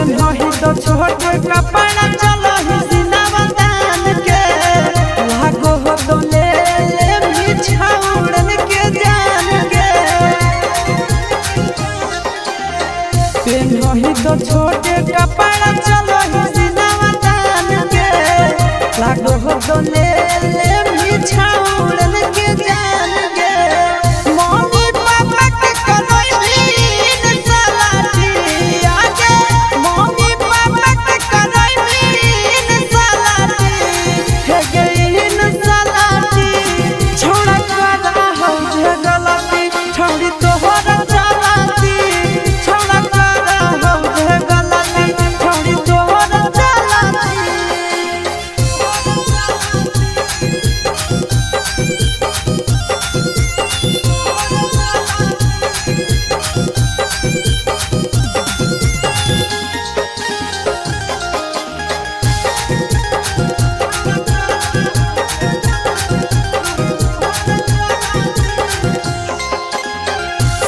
छोटे कपड़ा चलो ही सिनावा तान के लागो हो तो ले बिछाउड़न के जान के पेनो ही तो छोटे कपड़ा चलो ही सिनावा तान के लागो हो तो ले बिछाउड़न के जान के मम्मी पापा के करोईन सलाटी आगे मम्मी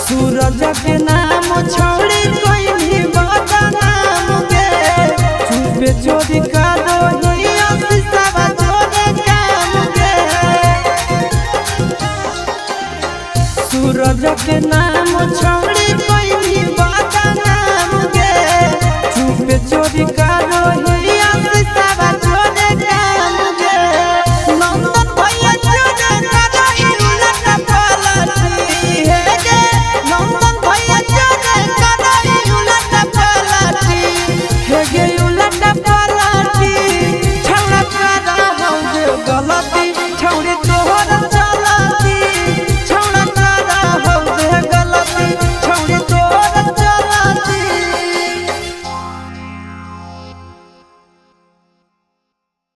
सूरज के नाम छोड़ी कोई भी बदनाम के चुपे चोरी का दोही अफिसवा जोरे काम के सूरज के नाम